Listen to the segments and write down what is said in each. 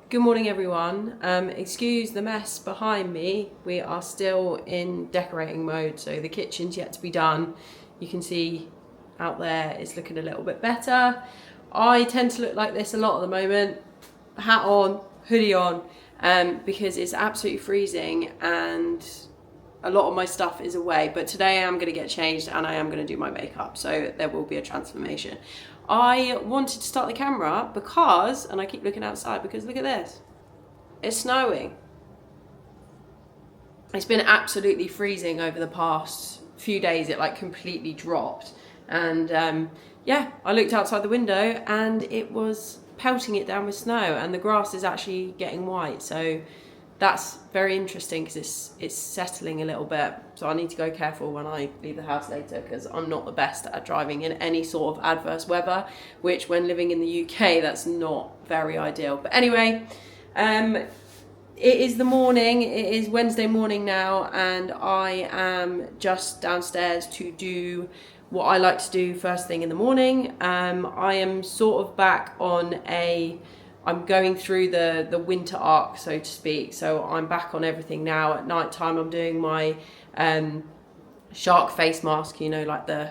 Good morning, everyone. Excuse the mess behind me. We are still in decorating mode, so the kitchen's yet to be done. You can see out there it's looking a little bit better. I tend to look like this a lot at the moment. Hat on, hoodie on, because it's absolutely freezing and a lot of my stuff is away, but today I am going to get changed and I am going to do my makeup, so there will be a transformation. I wanted to start the camera because, and I keep looking outside because look at this, it's snowing. It's been absolutely freezing over the past few days. It like completely dropped, and yeah, I looked outside the window and it was pelting it down with snow, and the grass is actually getting white, so that's very interesting because it's settling a little bit. So I need to go careful when I leave the house later because I'm not the best at driving in any sort of adverse weather, which when living in the UK, that's not very ideal. But anyway, it is the morning, it is Wednesday morning now, and I am just downstairs to do what I like to do first thing in the morning. I am sort of back on I'm going through the winter arc, so to speak. So I'm back on everything now. At night time, I'm doing my shark face mask, you know, like the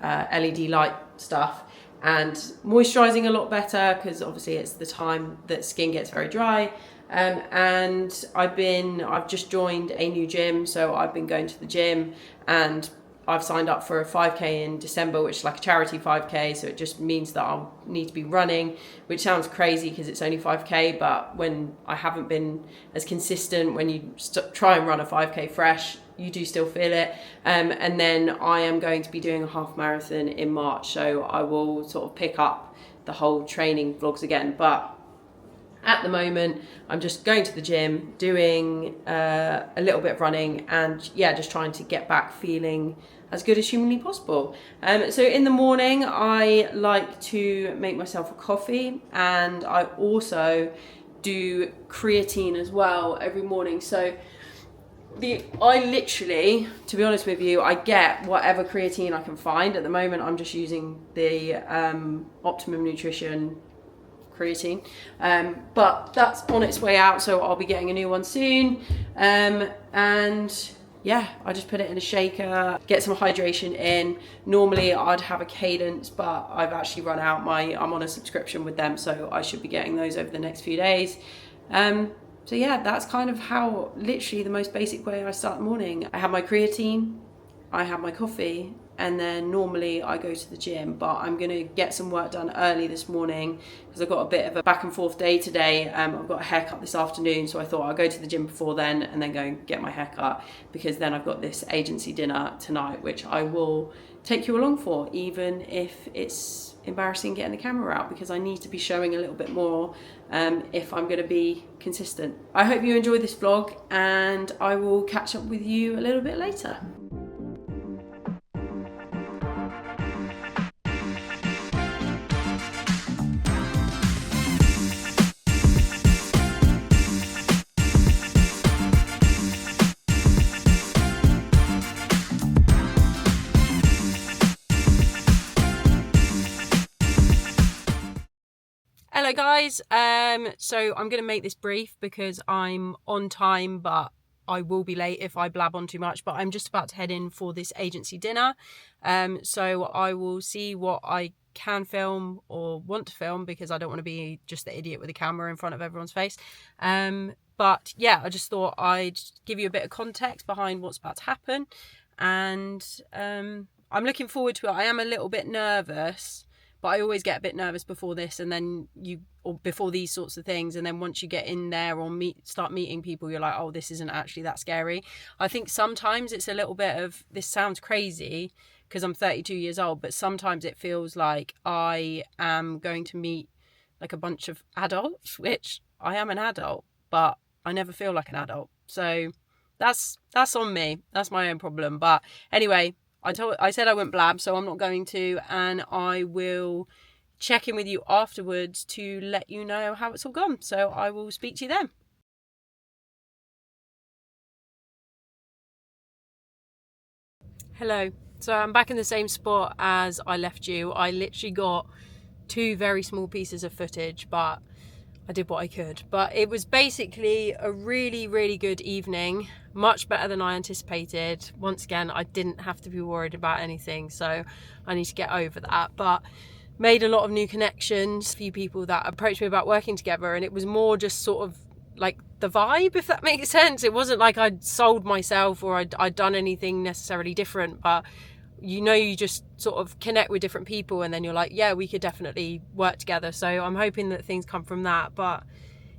LED light stuff, and moisturising a lot better because obviously it's the time that skin gets very dry. And I've just joined a new gym, so I've been going to the gym, and I've signed up for a 5k in December, which is like a charity 5k, so it just means that I'll need to be running, which sounds crazy because it's only 5k, but when I haven't been as consistent, when you try and run a 5k fresh, you do still feel it. And then I am going to be doing a half marathon in March, so I will sort of pick up the whole training vlogs again. But at the moment, I'm just going to the gym, doing a little bit of running, and yeah, just trying to get back feeling as good as humanly possible. So in the morning, I like to make myself a coffee, and I also do creatine as well every morning. So I literally, to be honest with you, I get whatever creatine I can find. At the moment, I'm just using the Optimum Nutrition creatine, but that's on its way out, so I'll be getting a new one soon. And yeah, I just put it in a shaker, get some hydration in. Normally I'd have a Cadence, but I've actually run out. I'm on a subscription with them, so I should be getting those over the next few days. So yeah, that's kind of how, literally the most basic way I start the morning. I have my creatine, I have my coffee, and then normally I go to the gym, but I'm going to get some work done early this morning because I've got a bit of a back and forth day today. I've got a haircut this afternoon, so I thought I'll go to the gym before then and then go and get my haircut, because then I've got this agency dinner tonight, which I will take you along for, even if it's embarrassing getting the camera out, because I need to be showing a little bit more if I'm going to be consistent. I hope you enjoyed this vlog, and I will catch up with you a little bit later. Hello guys, so I'm going to make this brief because I'm on time, but I will be late if I blab on too much. But I'm just about to head in for this agency dinner, so I will see what I can film or want to film, because I don't want to be just the idiot with a camera in front of everyone's face. But yeah, I just thought I'd give you a bit of context behind what's about to happen, and I'm looking forward to it. I am a little bit nervous, but I always get a bit nervous before this, and then or before these sorts of things, and then once you get in there or start meeting people, you're like, oh, this isn't actually that scary. I think sometimes it's a little bit of, this sounds crazy because I'm 32 years old, but sometimes it feels like I am going to meet like a bunch of adults, which I am an adult, but I never feel like an adult. So that's on me. That's my own problem. But anyway, I said I wouldn't blab, so I'm not going to, and I will check in with you afterwards to let you know how it's all gone. So I will speak to you then. Hello. So I'm back in the same spot as I left you. I literally got two very small pieces of footage, but I did what I could. But it was basically a really, really good evening. Much better than I anticipated. Once again, I didn't have to be worried about anything, so I need to get over that. But made a lot of new connections, a few people that approached me about working together, and it was more just sort of like the vibe, if that makes sense. It wasn't like I'd sold myself or I'd done anything necessarily different, but you just sort of connect with different people and then you're like, yeah, we could definitely work together. So I'm hoping that things come from that, but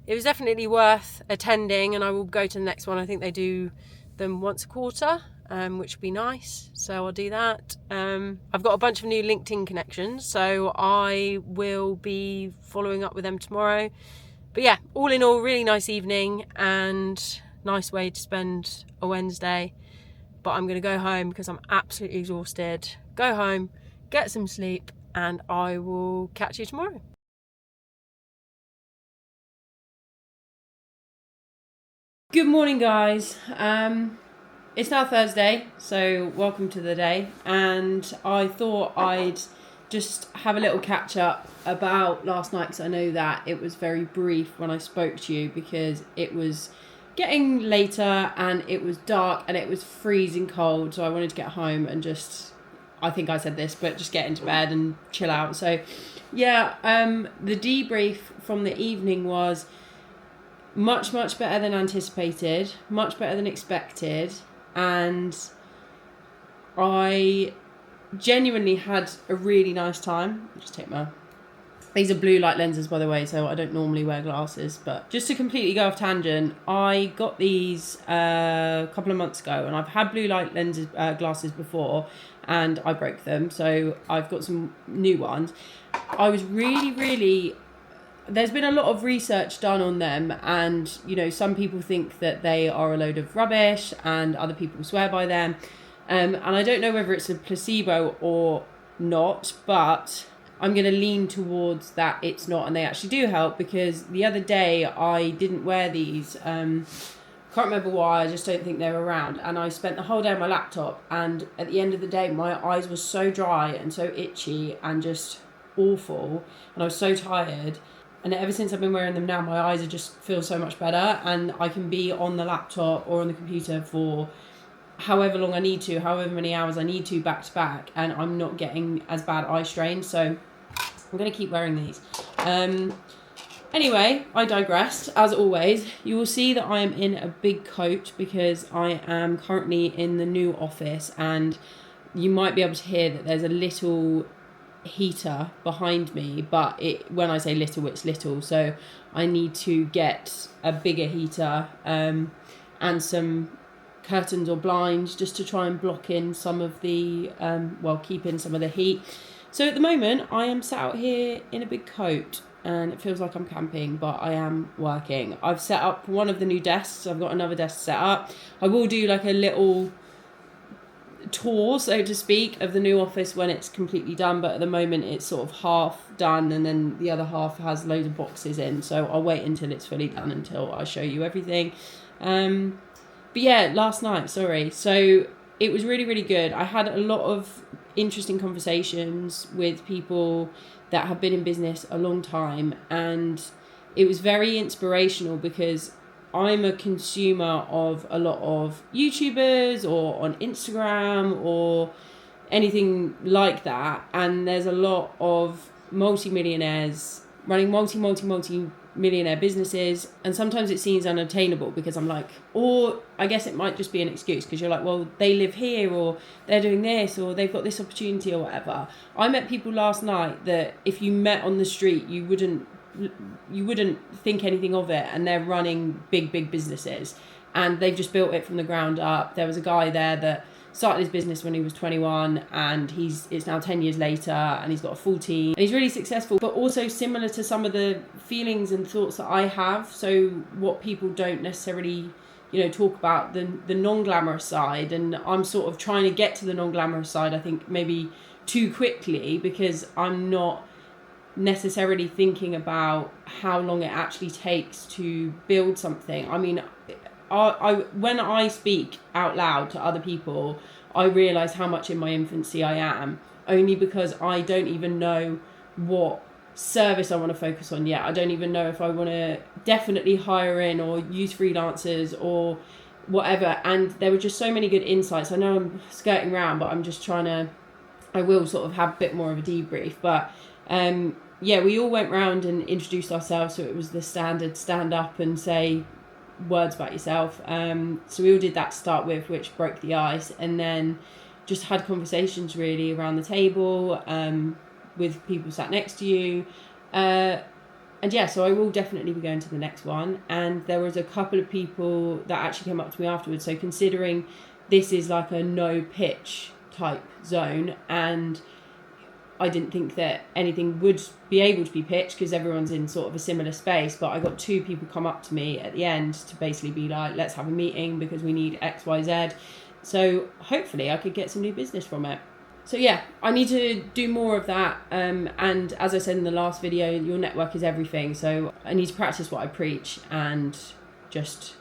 it was definitely worth attending, and I will go to the next one. I think they do them once a quarter, which would be nice, so I'll do that. I've got a bunch of new LinkedIn connections, so I will be following up with them tomorrow. But yeah, all in all, really nice evening and nice way to spend a Wednesday. But I'm going to go home because I'm absolutely exhausted. Go home, get some sleep, and I will catch you tomorrow. Good morning, guys. It's now Thursday, so welcome to the day. And I thought I'd just have a little catch up about last night, because I know that it was very brief when I spoke to you, because it was getting later and it was dark and it was freezing cold. So I wanted to get home and just, I think I said this, but just get into bed and chill out. So yeah, the debrief from the evening was much better than anticipated, much better than expected, and I genuinely had a really nice time. I'll just take these are blue light lenses, by the way, so I don't normally wear glasses. But just to completely go off tangent, I got these a couple of months ago, and I've had blue light lenses glasses before, and I broke them, so I've got some new ones. I was really there's been a lot of research done on them, and some people think that they are a load of rubbish and other people swear by them, and I don't know whether it's a placebo or not, but I'm going to lean towards that it's not, and they actually do help, because the other day I didn't wear these, can't remember why, I just don't think they're around, and I spent the whole day on my laptop, and at the end of the day my eyes were so dry and so itchy and just awful, and I was so tired. And ever since I've been wearing them now, my eyes just feel so much better, and I can be on the laptop or on the computer for however long I need to, however many hours I need to, back to back, and I'm not getting as bad eye strain. So I'm going to keep wearing these. Anyway, I digressed, as always. You will see that I am in a big coat because I am currently in the new office, and you might be able to hear that there's a little heater behind me, but when I say little, it's little, so I need to get a bigger heater and some curtains or blinds just to try and block in some of the keep in some of the heat. So at the moment I am sat out here in a big coat and it feels like I'm camping, but I am working. I've set up one of the new desks. I've got another desk set up. I will do like a little tour, so to speak, of the new office when it's completely done, but at the moment it's sort of half done and then the other half has loads of boxes in, so I'll wait until it's fully done until I show you everything. But yeah, last night, so it was really good. I had a lot of interesting conversations with people that have been in business a long time, and it was very inspirational because I'm a consumer of a lot of YouTubers or on Instagram or anything like that, and there's a lot of multi-millionaires running multi-millionaire businesses, and sometimes it seems unattainable because I'm like, or I guess it might just be an excuse because you're like, well, they live here or they're doing this or they've got this opportunity or whatever. I met people last night that if you met on the street you wouldn't think anything of it, and they're running big businesses and they've just built it from the ground up. There was a guy there that started his business when he was 21 and it's now 10 years later and he's got a full team and he's really successful, but also similar to some of the feelings and thoughts that I have. So what people don't necessarily talk about, the non-glamorous side, and I'm sort of trying to get to the non-glamorous side, I think maybe too quickly, because I'm not necessarily thinking about how long it actually takes to build something. I mean, I when I speak out loud to other people, I realise how much in my infancy I am, only because I don't even know what service I want to focus on yet. I don't even know if I want to definitely hire in or use freelancers or whatever. And there were just so many good insights. I know I'm skirting around, but I'm just I will sort of have a bit more of a debrief. But yeah, we all went round and introduced ourselves. So it was the standard stand up and say words about yourself. So we all did that to start with, which broke the ice. And then just had conversations really around the table with people sat next to you. And yeah, so I will definitely be going to the next one. And there was a couple of people that actually came up to me afterwards. So considering this is like a no pitch type zone, and I didn't think that anything would be able to be pitched because everyone's in sort of a similar space. But I got 2 people come up to me at the end to basically be like, let's have a meeting because we need X, Y, Z. So hopefully I could get some new business from it. So yeah, I need to do more of that. And as I said in the last video, your network is everything. So I need to practice what I preach and just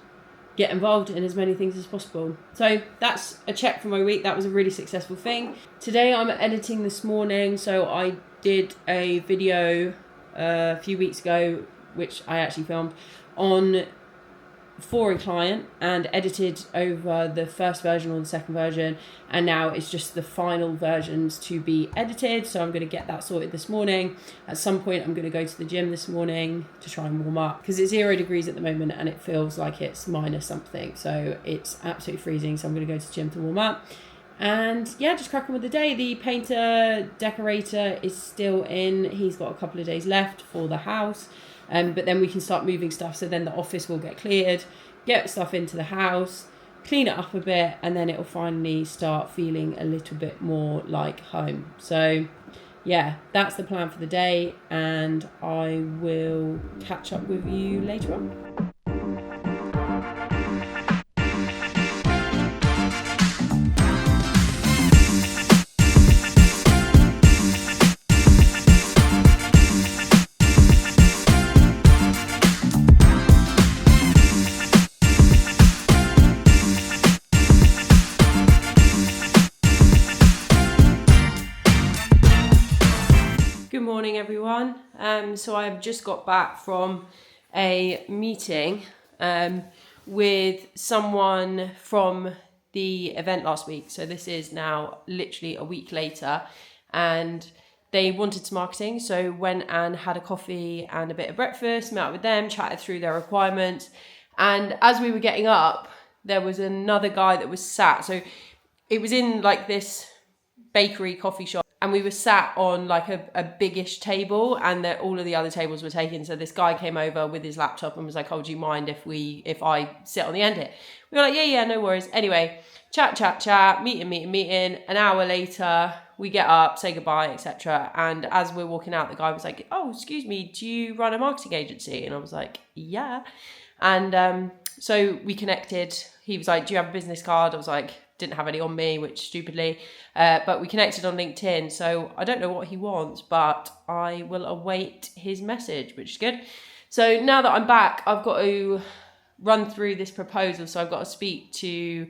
get involved in as many things as possible. So that's a check for my week. That was a really successful thing. Today I'm editing this morning. So I did a video a few weeks ago, which I actually filmed for a client and edited over the first version or the second version, and now it's just the final versions to be edited. So I'm going to get that sorted this morning. At some point I'm going to go to the gym this morning to try and warm up because it's 0 degrees at the moment and it feels like it's minus something, so it's absolutely freezing. So I'm going to go to the gym to warm up and yeah, just crack on with the day. The painter decorator is still in. He's got a couple of days left for the house. But then we can start moving stuff. So then the office will get cleared, get stuff into the house, clean it up a bit, and then it'll finally start feeling a little bit more like home. So yeah, that's the plan for the day, and I will catch up with you later on. Good morning, everyone. So I've just got back from a meeting with someone from the event last week. So this is now literally a week later, and they wanted some marketing. So went and had a coffee and a bit of breakfast, met up with them, chatted through their requirements. And as we were getting up, there was another guy that was sat. So it was in like this bakery coffee shop, and we were sat on like a biggish table, and all of the other tables were taken. So this guy came over with his laptop and was like, oh, do you mind if I sit on the end here? We were like, yeah, no worries. Anyway, chat, meeting. An hour later, we get up, say goodbye, etc. And as we're walking out, the guy was like, oh, excuse me, do you run a marketing agency? And I was like, yeah. And so we connected. He was like, do you have a business card? I was like, didn't have any on me, which stupidly, but we connected on LinkedIn. So I don't know what he wants, but I will await his message, which is good. So now that I'm back, I've got to run through this proposal. So I've got to speak to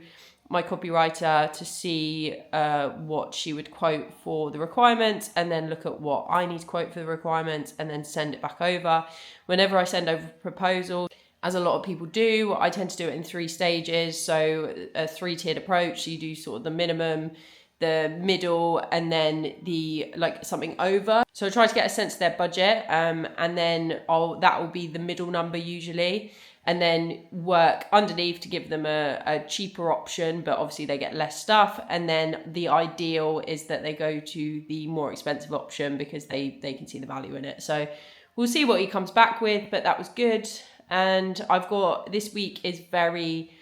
my copywriter to see what she would quote for the requirements, and then look at what I need to quote for the requirements, and then send it back over. Whenever I send over a proposal, as a lot of people do, I tend to do it in 3 stages. So a 3-tiered approach. So you do sort of the minimum, the middle, and then the like something over. So I try to get a sense of their budget, and then that will be the middle number usually, and then work underneath to give them a cheaper option, but obviously they get less stuff. And then the ideal is that they go to the more expensive option because they can see the value in it. So we'll see what he comes back with, but that was good. And I've got, this week is very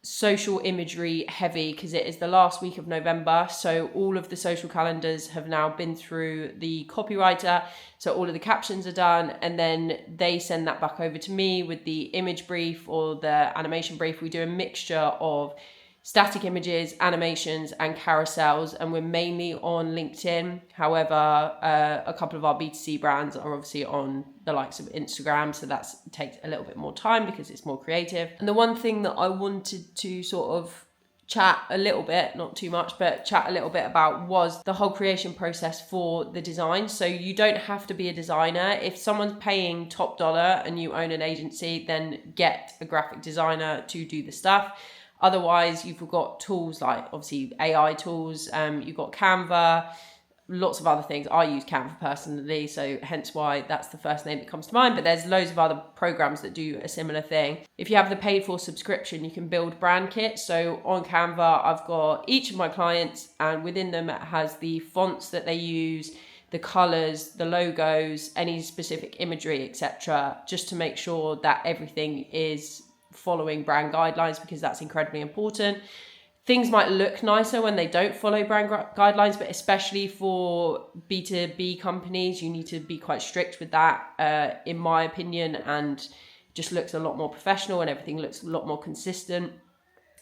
social imagery heavy because it is the last week of November. So all of the social calendars have now been through the copywriter. So all of the captions are done, and then they send that back over to me with the image brief or the animation brief. We do a mixture of static images, animations, and carousels, and we're mainly on LinkedIn. However, a couple of our B2C brands are obviously on the likes of Instagram, so that takes a little bit more time because it's more creative. And the one thing that I wanted to sort of chat a little bit, not too much, but chat a little bit about was the whole creation process for the design. So you don't have to be a designer. If someone's paying top dollar and you own an agency, then get a graphic designer to do the stuff. Otherwise, you've got tools like obviously AI tools, you've got Canva, lots of other things. I use Canva personally, so hence why that's the first name that comes to mind, but there's loads of other programs that do a similar thing. If you have the paid for subscription, you can build brand kits. So on Canva, I've got each of my clients, and within them it has the fonts that they use, the colors, the logos, any specific imagery, etc., just to make sure that everything is following brand guidelines, because that's incredibly important. Things might look nicer when they don't follow brand guidelines, but especially for B2B companies, you need to be quite strict with that, in my opinion, and just looks a lot more professional and everything looks a lot more consistent.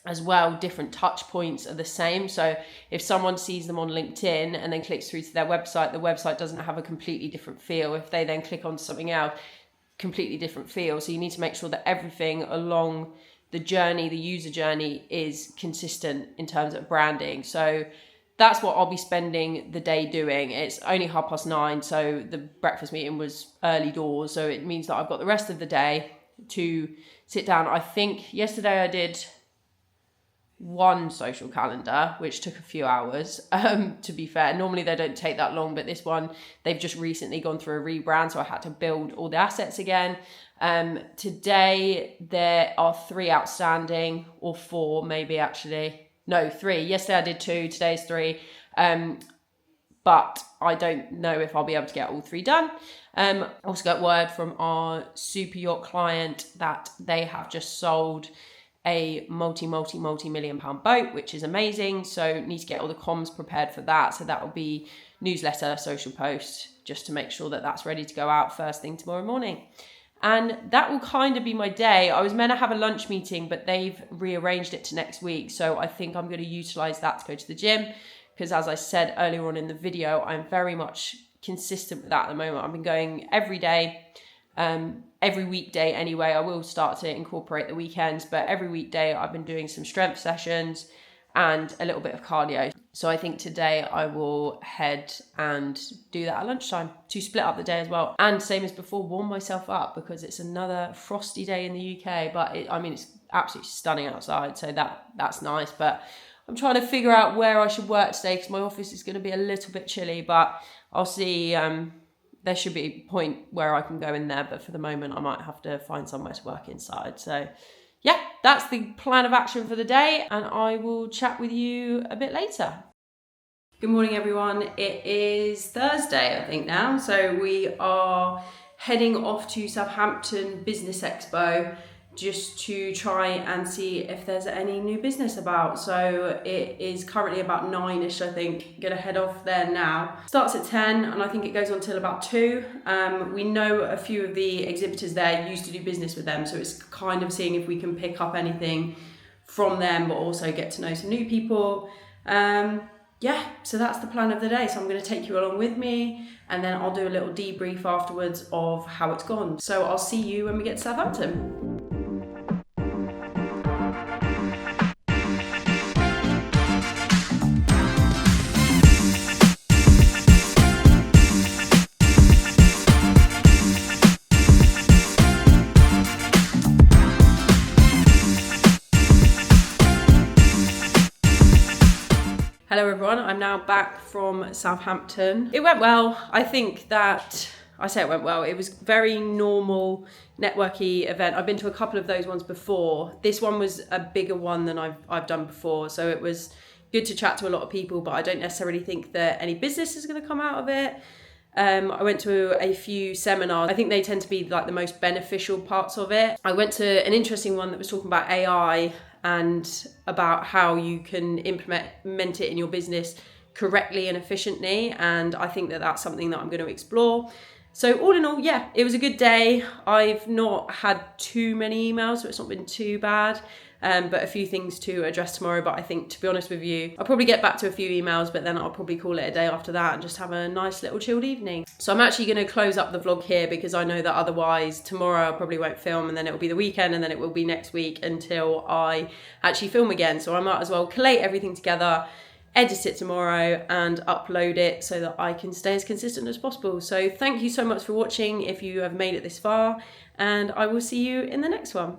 As well, different touch points are the same. So if someone sees them on LinkedIn and then clicks through to their website, the website doesn't have a completely different feel. If they then click on something else, completely different feel. So you need to make sure that everything along the journey, the user journey, is consistent in terms of branding. So that's what I'll be spending the day doing. It's only 9:30, so the breakfast meeting was early doors. So it means that I've got the rest of the day to sit down. I think yesterday I did one social calendar, which took a few hours, to be fair. Normally they don't take that long, but this one, they've just recently gone through a rebrand, so I had to build all the assets again. Today there are 3 outstanding, or 4 maybe actually. No, 3. Yesterday I did 2, today's 3. But I don't know if I'll be able to get all 3 done. Also got word from our super yacht client that they have just sold a multi-million pound boat, which is amazing. So need to get all the comms prepared for that. So that will be newsletter, social post, just to make sure that that's ready to go out first thing tomorrow morning. And that will kind of be my day. I was meant to have a lunch meeting, but they've rearranged it to next week. So I think I'm going to utilize that to go to the gym, because as I said earlier on in the video, I'm very much consistent with that at the moment. I've been going every day, every weekday anyway. I will start to incorporate the weekends, but every weekday I've been doing some strength sessions and a little bit of cardio. So I think today I will head and do that at lunchtime to split up the day as well. And same as before, warm myself up, because it's another frosty day in the UK, but it's absolutely stunning outside. So that's nice, but I'm trying to figure out where I should work today, because my office is going to be a little bit chilly, but I'll see. There should be a point where I can go in there, but for the moment I might have to find somewhere to work inside. So yeah, that's the plan of action for the day, and I will chat with you a bit later. Good morning, everyone. It is Thursday, I think now. So we are heading off to Southampton Business Expo just to try and see if there's any new business about. So it is currently about 9ish, I think. Gonna head off there now. Starts at 10 and I think it goes on till about 2. We know a few of the exhibitors there used to do business with them, so it's kind of seeing if we can pick up anything from them, but also get to know some new people. Yeah, so that's the plan of the day. So I'm going to take you along with me, and then I'll do a little debrief afterwards of how it's gone. So I'll see you when we get to Southampton. Hello everyone, I'm now back from Southampton. It went well. I think that, I say it went well, it was very normal networky event. I've been to a couple of those ones before. This one was a bigger one than I've done before, so it was good to chat to a lot of people, but I don't necessarily think that any business is going to come out of it. I went to a few seminars. I think they tend to be like the most beneficial parts of it. I went to an interesting one that was talking about AI and about how you can implement it in your business correctly and efficiently. And I think that that's something that I'm going to explore. So all in all, yeah, it was a good day. I've not had too many emails, so it's not been too bad. But a few things to address tomorrow. But I think, to be honest with you, I'll probably get back to a few emails, but then I'll probably call it a day after that and just have a nice little chilled evening. So I'm actually going to close up the vlog here, because I know that otherwise tomorrow I probably won't film, and then it'll be the weekend, and then it will be next week until I actually film again. So I might as well collate everything together, edit it tomorrow and upload it so that I can stay as consistent as possible. So thank you so much for watching if you have made it this far, and I will see you in the next one.